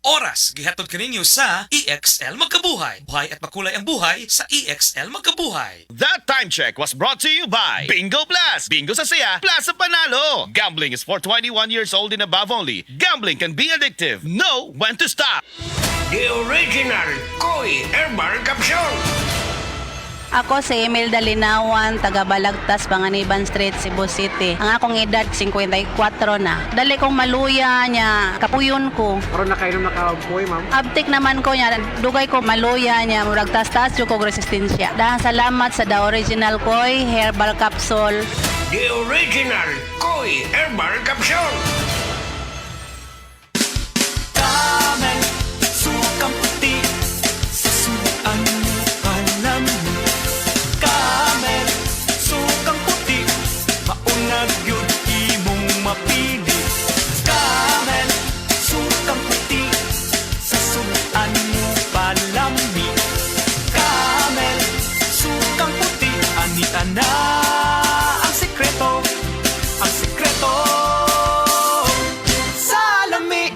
oras gihatod kaninyo sa EXL Magkabuhay. Buhay at makulay ang buhay sa EXL Magkabuhay. That time check was brought to you by Bingo Plus. Bingo sa saya, plus sa panalo. Gambling is for 21 years old and above only. Gambling can be addictive. Know when to stop. The original Koi Herbal Capsule. Ako si Imelda Linawan, taga Balagtas, Panganiban Street, Cebu City. Ang akong edad, 54 na. Dali kong maluya niya, kapuyon ko. Karon na kayo nakabuhay, ma'am. Abtik naman ko niya, dugay ko maluya niya, murag tas-tas yung kong resistensya. Dahil salamat sa The Original Koi Herbal Capsule. The original Koi Herbal Capsule. Damay, sukang puti, sasuan alam mo. Kamel, sukang puti, maunag yun imong mapili. Kamel, sukang puti, sasuan mo palami. Kamel, sukang puti, anita na ang sikreto, salami.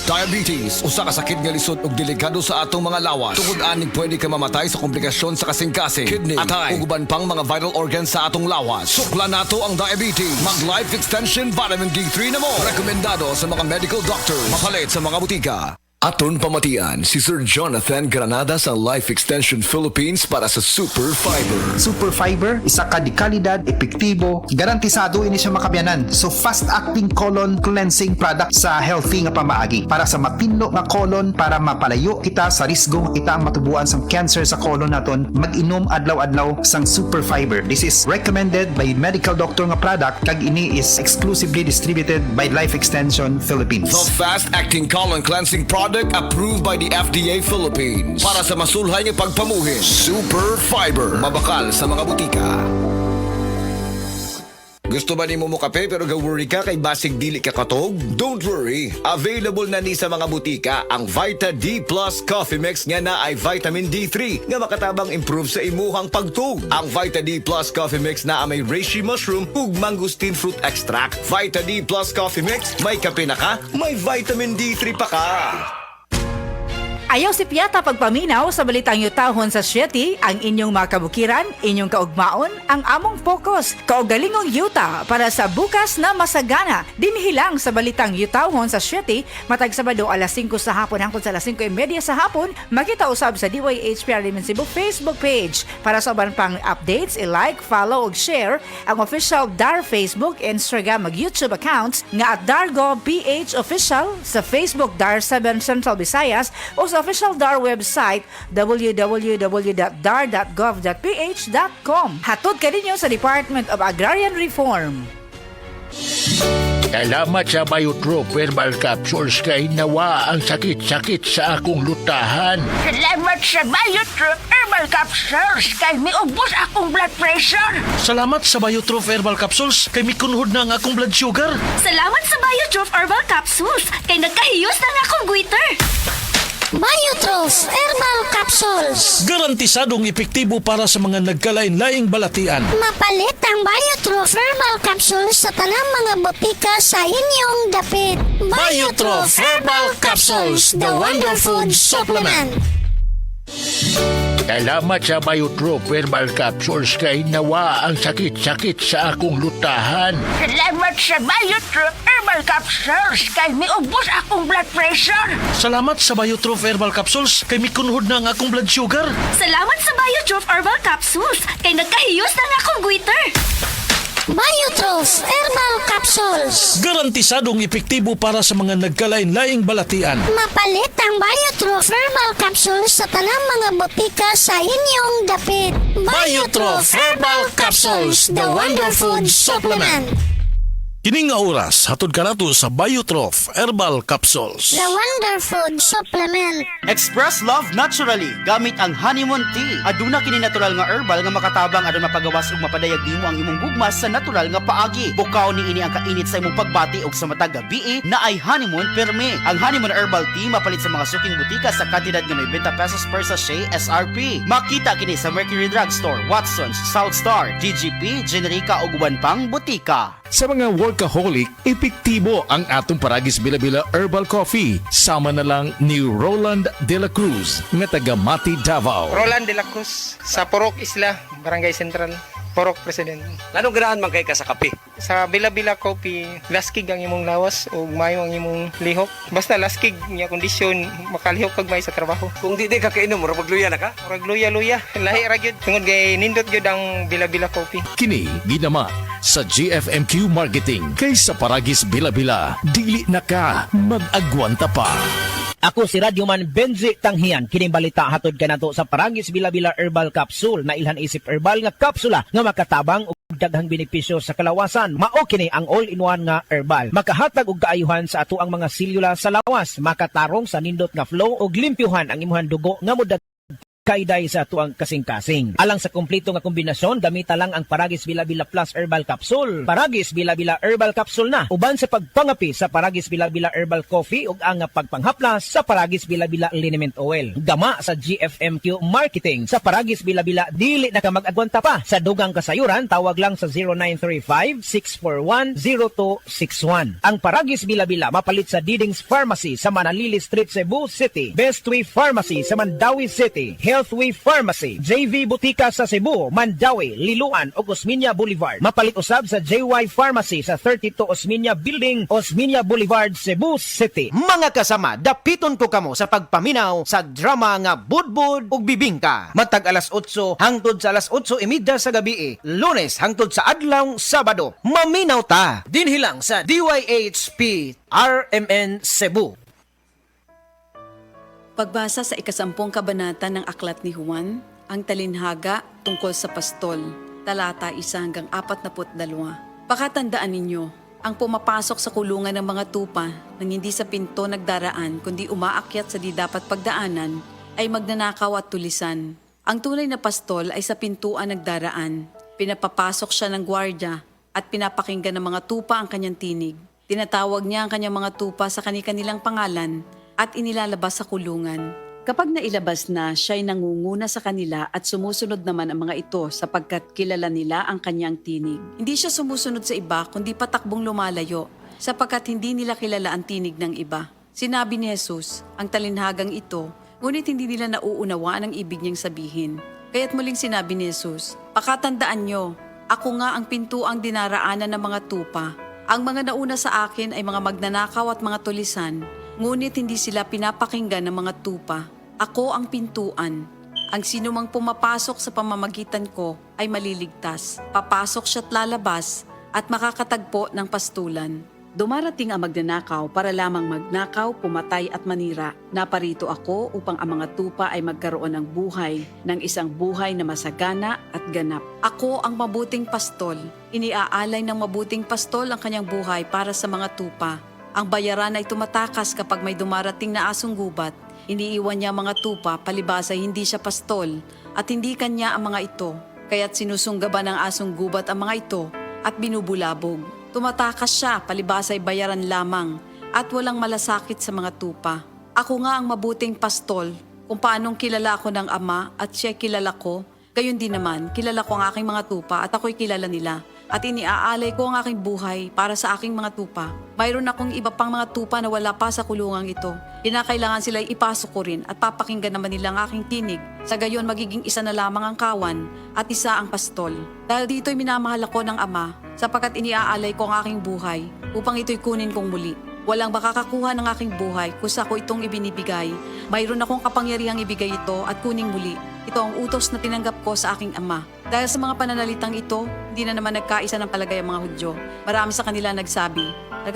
Diabetes, usa ka sakit nga lisod ug delikado sa atong mga lawas. Tungod aning pwede ka mamatay sa komplikasyon sa kasing-kasing, kidney, atay, ug uban pang mga vital organs sa atong lawas. Sukla nato ang diabetes. Mag Life Extension Vitamin D3 na mo. Rekomendado sa mga medical doctors. Mapalit sa mga butika. Aton pamatian si Sir Jonathan Granada sa Life Extension Philippines para sa Super Fiber. Super Fiber, isa ka di kalidad, epektibo, garantisado ini siya makabiyanan. So fast-acting colon cleansing product sa healthy nga pamaagi para sa mapinlo nga colon para mapalayo kita sa risgo kita ang matubuan sa cancer sa colon naton. Mag-inom adlaw-adlaw sang Super Fiber. This is recommended by medical doctor nga product kag ini is exclusively distributed by Life Extension Philippines. The fast-acting colon cleansing product approved by the FDA Philippines para sa masulhay nga pagpamuhin. Super Fiber, mabakal sa mga butika. Gusto ba ni mo kape pero ga-worry ka kay basig dili ka katog? Don't worry, available na ni sa mga butika ang Vita D Plus Coffee Mix nga na ay vitamin D3 nga makatabang improve sa imuhang pagtug. Ang Vita D Plus Coffee Mix na may reishi mushroom ug mangosteen fruit extract. Vita D Plus Coffee Mix, may kape na ka, may vitamin D3 pa ka. Ayaw si Piata pagpaminaw sa balitang yutahon sa Sieti, ang inyong mga kabukiran, inyong kaugmaon, ang among focus, kaugalingong yuta para sa bukas na masagana. Dinihilang sa balitang yutahon sa Sieti, matag Sabado alas 5 sa hapon hangtod sa alas 5:30 sa hapon, makita usab sa DYHPR Liman Cebu Facebook page. Para sa uban pang updates, i-like, follow ug share ang official DAR Facebook, Instagram ug YouTube accounts nga at Dargo PH Official sa Facebook DAR 7 Central Visayas o sa official DAR website www.dar.gov.ph.com. Hatod kaninyo sa Department of Agrarian Reform. Salamat sa Biotrop Herbal Capsules kay nawa ang sakit-sakit sa akong lutahan. Salamat sa Biotrop Herbal Capsules kay miubos akong blood pressure. Salamat sa Biotrop Herbal Capsules kay mikunhod na ang akong blood sugar. Salamat sa Biotrop Herbal Capsules kay nagkahiyos na nga akong goiter. Biotrop Herbal Capsules. Garantisadong epektibo para sa mga nagkalain-laing balatian. Mapalit ang Biotrop Herbal Capsules sa tanang mga botika sa inyong dapit. Biotrop Herbal Capsules, the Wonder Food Supplement. Salamat sa Biotrop Herbal Capsules kay nawa ang sakit-sakit sa akong lutahan. Salamat sa Biotrop Herbal Capsules kay miubos akong blood pressure. Salamat sa Biotrop Herbal Capsules kay mikunhod na ang akong blood sugar. Salamat sa Biotrop Herbal Capsules kay nagkahiyos na nga akong goiter. Biotrop Herbal Capsules. Garantisadong epektibo para sa mga nagkalain-laing balatian. Mapalit ang Biotrop Herbal Capsules sa tanang mga botika sa inyong dapit. Biotrop Herbal Capsules, the Wonder Food Supplement. Kining nga oras, hatod ka nato sa Biotrop Herbal Capsules. The Wonder Food Supplement. Express love naturally gamit ang honeymoon tea. Aduna kini natural nga herbal nga makatabang aron mapagawas ug mapadayag nimo ang imong gugmas sa natural nga paagi. Bukaw ni ini ang kainit sa imong pagbati ug sa matag gabi na ay honeymoon perme. Ang honeymoon herbal tea mapalit sa mga suking butika sa kantidad nga 90 pesos per sachet SRP. Makita kini sa Mercury Drugstore, Watsons, South Star, DGP, Generica ug uban pang butika. Sa mga workaholic, epektibo ang atong Paragis Bila-Bila Herbal Coffee. Sama na lang ni Roland De La Cruz nga taga Mati, Davao. Roland De La Cruz sa Purok Isla, Barangay Central, Purok President. Anong ganahan man kay ka sa kape? Sa Bila-Bila Coffee, laskig ang imong lawas o mayo ang imong lihok. Basta laskig niya kondisyon, makalihok kag may sa trabaho. Kung di ka kainom, mura magluya na ka? Murag luya-luya, lahi ra gyud. Tungod kay nindot gyud ang Bila-Bila Coffee. Kini ginama sa GFMQ Marketing. Kay sa Paragis Bila-Bila, dili na ka mag-agwanta pa. Ako si Radyoman Benji Tanghian. Kining balita hatod kanato sa Paragis Bila-Bila Herbal Capsule na ilhan isip herbal nga kapsula nga makatabang og daghang benepisyo sa kalawasan. Mao kini ang all-in-one nga herbal. Makahatag og kaayuhan sa ato ang mga selula sa lawas, makatarong sa nindot nga flow og limpyuhan ang imuhang dugo nga modag kaiday sa tuang kasing-kasing. Alang sa kumpleto nga kombinasyon, gamita lang ang Paragis Bila-Bila Plus Herbal Capsule. Paragis Bila-Bila Herbal Capsule na. Uban sa pagpangapi sa Paragis Bila-Bila Herbal Coffee ug ang pagpanghaplas sa Paragis Bila-Bila Liniment Oil. Gama sa GFMQ Marketing. Sa Paragis Bila-Bila, dili na ka mag-agwanta pa. Sa dugang kasayuran, tawag lang sa 0935-641-0261. Ang Paragis Bila-Bila mapalit sa Diding's Pharmacy sa Manalili Street, Cebu City. Bestway Pharmacy sa Mandawi City. Healthway Pharmacy, JV Butika sa Cebu, Mandawi, Liloan ug Osmeña Boulevard. Mapalit usab sa JY Pharmacy sa 32 Osmeña Building, Osmeña Boulevard, Cebu City. Mga kasama, dapiton ko kamo sa pagpaminaw sa drama nga Budbud ug Bibingka. Matag alas 8 hangtod sa alas 8:30 sa gabi, Lunes hangtod sa adlaw Sabado. Maminaw ta dinhi lang sa DYHP RMN Cebu. Pagbasa sa 10 kabanata ng Aklat ni Juan, ang talinhaga tungkol sa pastol, talata 1 hanggang 42. Pakatandaan ninyo, ang pumapasok sa kulungan ng mga tupa nang hindi sa pinto nagdaraan kundi umaakyat sa di dapat pagdaanan ay magnanakaw at tulisan. Ang tunay na pastol ay sa pintuan nagdaraan. Pinapapasok siya ng gwardya at pinapakinggan ng mga tupa ang kanyang tinig. Tinatawag niya ang kanyang mga tupa sa kanilang pangalan at inilalabas sa kulungan. Kapag nailabas na, siya'y nangunguna sa kanila at sumusunod naman ang mga ito sapagkat kilala nila ang kanyang tinig. Hindi siya sumusunod sa iba kundi patakbong lumalayo sapagkat hindi nila kilala ang tinig ng iba. Sinabi ni Jesus, ang talinhagang ito, ngunit hindi nila nauunawaan ang ibig niyang sabihin. Kaya't muling sinabi ni Jesus, pakatandaan nyo, ako nga ang pintuang dinaraanan ng mga tupa. Ang mga nauna sa akin ay mga magnanakaw at mga tulisan, ngunit hindi sila pinapakinggan ng mga tupa. Ako ang pintuan. Ang sinumang pumapasok sa pamamagitan ko ay maliligtas. Papasok siya't lalabas at makakatagpo ng pastulan. Dumarating ang magnanakaw para lamang magnakaw, pumatay at manira. Naparito ako upang ang mga tupa ay magkaroon ng buhay, ng isang buhay na masagana at ganap. Ako ang mabuting pastol. Iniaalay ng mabuting pastol ang kanyang buhay para sa mga tupa. Ang bayaran ay tumatakas kapag may dumarating na asong gubat. Iniiwan niya mga tupa, palibas ay hindi siya pastol at hindi kanya ang mga ito. Kaya't sinusunggaban ng asong gubat ang mga ito at binubulabog. Tumatakas siya, palibas ay bayaran lamang at walang malasakit sa mga tupa. Ako nga ang mabuting pastol, kung paanong kilala ako ng Ama at siya kilala ko, gayon din naman kilala ko ang aking mga tupa at ako'y kilala nila. At iniaalay ko ang aking buhay para sa aking mga tupa. Mayroon akong iba pang mga tupa na wala pa sa kulungang ito. Kinakailangan sila ipasok ko rin at papakinggan naman nila ang aking tinig. Sa gayon magiging isa na lamang ang kawan at isa ang pastol. Dahil dito'y minamahal ako ng Ama sapagkat iniaalay ko ang aking buhay upang ito'y kunin kong muli. Walang makakakuha ng aking buhay kung sa ko itong ibinibigay. Mayroon akong kapangyarihang ibigay ito at kuning muli. Ito ang utos na tinanggap ko sa aking Ama. Dahil sa mga pananalitang ito, hindi na naman nagkaisa ng palagay ang mga Hudyo. Marami sa kanila nagsabi,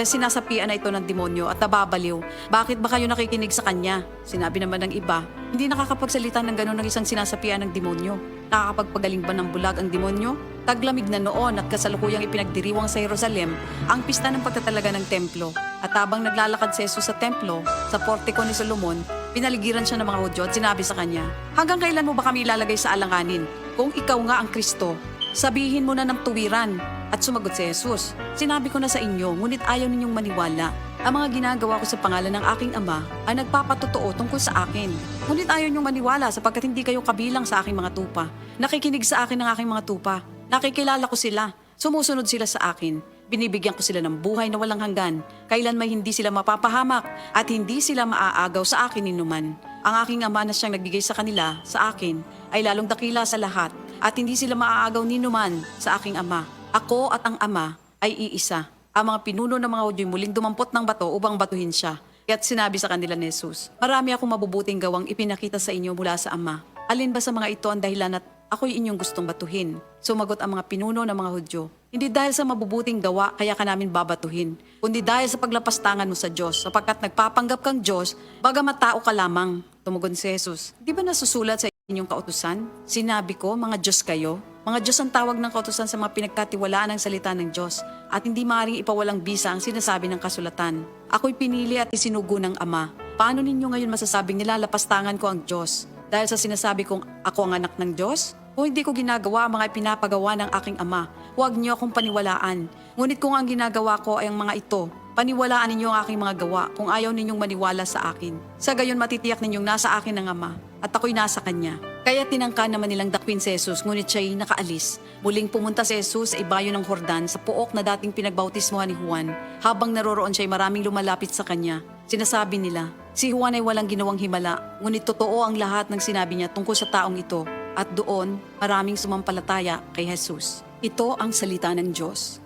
sinasapian na ito ng demonyo at nababaliw. Bakit ba kayo nakikinig sa kanya? Sinabi naman ng iba, hindi nakakapagsalita ng gano'n ng isang sinasapian ng demonyo. Nakakapagpagaling ba ng bulag ang demonyo? Taglamig na noon at kasalukuyang ipinagdiriwang sa Jerusalem ang pista ng pagtatalaga ng templo. At habang naglalakad si Jesus sa templo, sa portiko ni Solomon, pinaligiran siya ng mga Hudyo at sinabi sa kanya, hanggang kailan mo ba kami ilalagay sa alanganin? Kung ikaw nga ang Kristo, sabihin mo na ng tuwiran. At sumagot si Jesus, sinabi ko na sa inyo, ngunit ayaw ninyong maniwala. Ang mga ginagawa ko sa pangalan ng aking Ama ay nagpapatotoo tungkol sa akin. Ngunit ayaw ninyong maniwala sapagkat hindi kayo kabilang sa aking mga tupa. Nakikinig sa akin ng aking mga tupa. Nakikilala ko sila. Sumusunod sila sa akin. Binibigyan ko sila ng buhay na walang hanggan. Kailan may hindi sila mapapahamak at hindi sila maaagaw sa akin ninuman. Ang aking ama na siyang nagbigay sa kanila, sa akin, ay lalong dakila sa lahat at hindi sila maaagaw ninuman sa aking ama. Ako at ang ama ay iisa. Ang mga pinuno ng mga Hudyo muling dumampot ng bato upang batuhin siya. Kaya't sinabi sa kanila ni Jesus, marami akong mabubuting gawang ipinakita sa inyo mula sa ama. Alin ba sa mga ito ang dahilan at ako'y inyong gustong batuhin? Sumagot ang mga pinuno ng mga Hudyo, hindi dahil sa mabubuting gawa kaya ka namin babatuhin, kundi dahil sa paglapastangan mo sa Diyos, sapagkat nagpapanggap kang Diyos, bagamat tao ka lamang. Tumugon si Jesus, di ba nasusulat sa inyong kautusan? Sinabi ko, mga Diyos kayo. Mga Diyos ang tawag ng kautusan sa mga pinagkatiwalaan ng salita ng Diyos at hindi maaaring ipawalang bisa ang sinasabi ng kasulatan. Ako'y pinili at isinugo ng Ama. Paano ninyo ngayon masasabing nilalapastangan ko ang Diyos? Dahil sa sinasabi kong ako ang anak ng Diyos? Kung hindi ko ginagawa ang mga ipinapagawa ng aking Ama, huwag niyo akong paniwalaan. Ngunit kung ang ginagawa ko ay ang mga ito, paniwalaan ninyo ang aking mga gawa kung ayaw ninyong maniwala sa akin. Sa gayon matitiyak ninyong nasa akin ang Ama at ako'y nasa Kanya. Kaya tinangka naman nilang dakwin si Jesus, ngunit siya'y nakaalis. Muling pumunta si Jesus sa ibayo ng Jordan sa pook na dating pinagbautismohan ni Juan. Habang naroroon siya'y maraming lumalapit sa kanya. Sinasabi nila, si Juan ay walang ginawang himala, ngunit totoo ang lahat ng sinabi niya tungkol sa taong ito. At doon, maraming sumampalataya kay Jesus. Ito ang salita ng Diyos.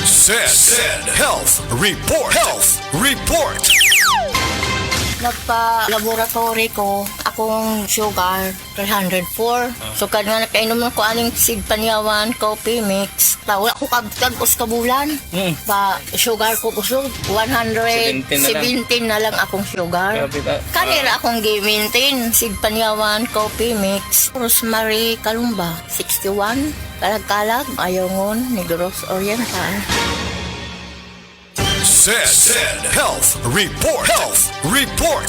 Said Health Report. Health Report. Nagpa-laboratory ko, akong sugar, 304. So, nga nakainom ko aning Sig Panyawan, coffee mix. Wala ko kabutag kabulan. Pa, sugar ko kusog, 117 na lang akong sugar. Kanira akong gi-maintain, Sig Panyawan, coffee mix. Rosemary Kalumba, 61. Kalag-kalag, Ayongon, Negros Oriental. Said Health Report. Health Report.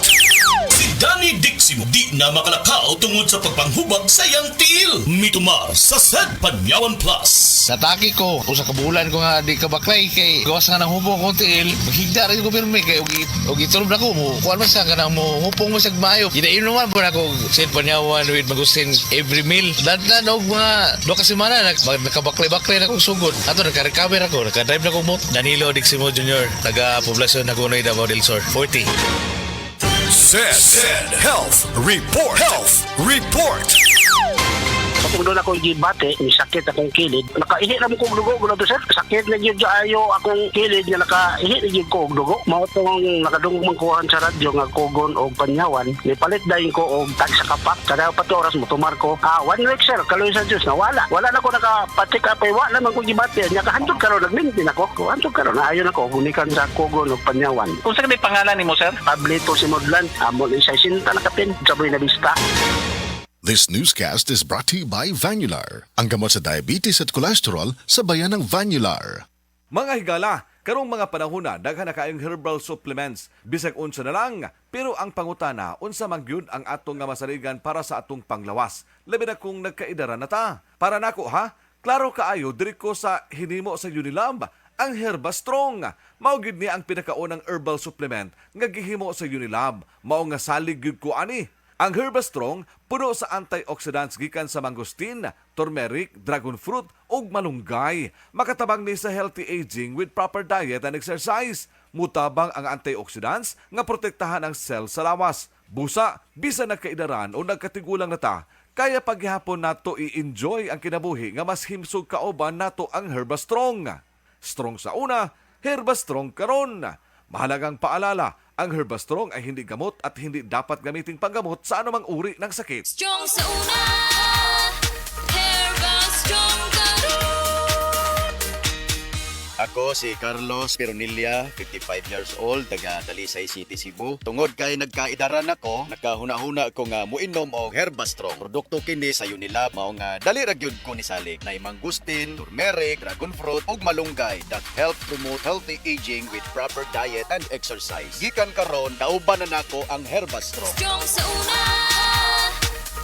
Si Danny Diximo di na makalakaw tungod sa pagpanghubag sa iyang tiil. Mitumar sa Said Panyawan Plus. Nataki ko, usa ka bulan ko nga di ka baklay kay gawas nga nang hubong ko tiil. Maghigda rin ko pirmi kay og itulog na ko mo. Kuan man sa kanang mo hupong mo sa maayo. Gidainom naman po na ko Said Panyawan with Magusin every meal. Dandan og mga 2 ka semana nakabaklay-baklay na kong sugod. Ato naka-recover ako, naka-drive na ko mo. Danilo Diximo Jr. Taga-poblasyon Nagunoy, Davao del Sur, 40. Said Health Report. Health Report. Kung doon akong gibate, may sakit akong kilid. Nakaihi na mo kong dugo, gula to sir. Sakit na yun ayo akong kilid nga nakaihi na yun ko og dugo. Mao itong nakadungog mangkuhan sa radyo nga Kugon o Panyawan. May palit dahin ko og tag sa kapak. Kada 4 oras mo tumar ko. 1 week sir, kaloy sa Diyos na wala. Wala na ko nakapatik apay. Wala naman ko gibate. Nakahandog karon nagmintin ako. Handog karon na ayon ako. Hunikan sa Kugon o Panyawan. Kung saan may pangalan ni mo sir? Pablito si Modlan. Amon isa sinta na kapin. Saboy na bista. This newscast is brought to you by Vanular, ang gamot sa diabetes at cholesterol sa bayan ng Vanular. Mga higala, karong mga panahon na daghan na kaayong herbal supplements bisag unsa na lang, pero ang pangutana unsa man gyud ang atong nga masaligan para sa atong panglawas. Labi na kung nagkaidara na ta. Para nako ha, klaro kaayo diri ko sa hinimo sa Unilab, ang Herba Strong. Mao gyud ni ang pinakaunang herbal supplement nga gihimo sa Unilab. Mao nga salig gyud ko ani. Ang Herba Strong puno sa antioxidants gikan sa mangosteen, turmeric, dragon fruit ug malunggay. Makatabang ni sa healthy aging with proper diet and exercise. Mutabang ang antioxidants nga protektahan ang cell sa lawas. Busa, bisan nagkaidaran o nagkatigulang na ta, kaya paghihapon nato i-enjoy ang kinabuhi nga mas himsog kauban nato ang Herba Strong. Strong sa una, Herba Strong karon. Mahalagang paalala, ang Herba Strong ay hindi gamot at hindi dapat gamiting panggamot sa anumang uri ng sakit. Strong sa una, Herba Strong karon. Ako si Carlos Peronilla, 55 years old, taga Talisay City, Cebu. Tungod kay nagkaidaran ako, nakahuna-huna ko nga muinom og Herba Strong. Produkto kini sa Unilab, mao nga dali ra gyud ko ni salig na mangustin, turmeric, dragon fruit ug malunggay that help promote healthy aging with proper diet and exercise. Gikan karon, kauban na nako ang Herba Strong. Strong sa una,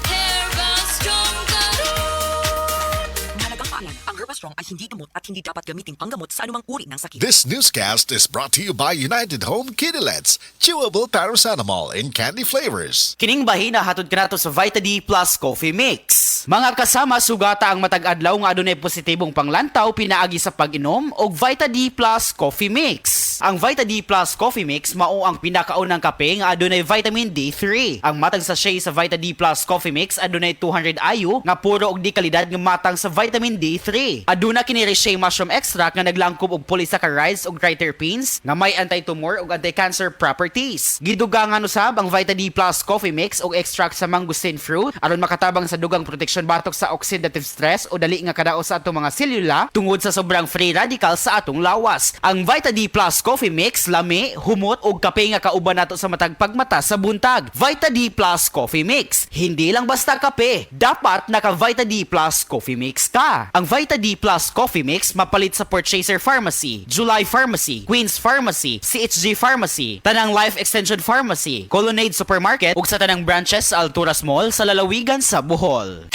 Herba Strong karon. Mahalagang paalam, ang Herba Strong ay hindi gamot at hindi dapat gamitin panggamot sa anumang uri ng sakit. This newscast is brought to you by United Home Kidilets, chewable paracetamol in candy flavors. Kining bahina hatod kanato sa Vita D Plus Coffee Mix. Mga kasama, sugata ang matag adlaw nga adunay positibong panglantaw pinaagi sa pag-inom og Vita D Plus Coffee Mix. Ang Vita D Plus Coffee Mix mao ang pinakaunang kape nga adunay vitamin D3. Ang matang sachet sa Vita D Plus Coffee Mix adunay 200 IU nga puro og di kalidad nga matang sa vitamin D3. Aduna kini Reishi mushroom extract nga naglangkob og polysaccharides ug triterpenes nga may anti-tumor ug anti-cancer properties. Gidugangan usab ang Vita D Plus Coffee Mix og extract sa mangosteen fruit aron makatabang sa dugang protection batok sa oxidative stress o dali nga kadaot sa atong mga selula tungod sa sobrang free radical sa atong lawas. Ang Vita D Plus Coffee Mix lami, humot ug kape nga kauban nato sa matag pagmata sa buntag. Vita D Plus Coffee Mix. Hindi lang basta kape, dapat naka Vita D Plus Coffee Mix ka. Ang Vita D Plus Coffee Mix mapalit sa Purchaser Pharmacy, July Pharmacy, Queen's Pharmacy, CHG Pharmacy, Tanang Life Extension Pharmacy, Colonnade Supermarket ug sa tanang branches sa Alturas Mall sa lalawigan sa Bohol.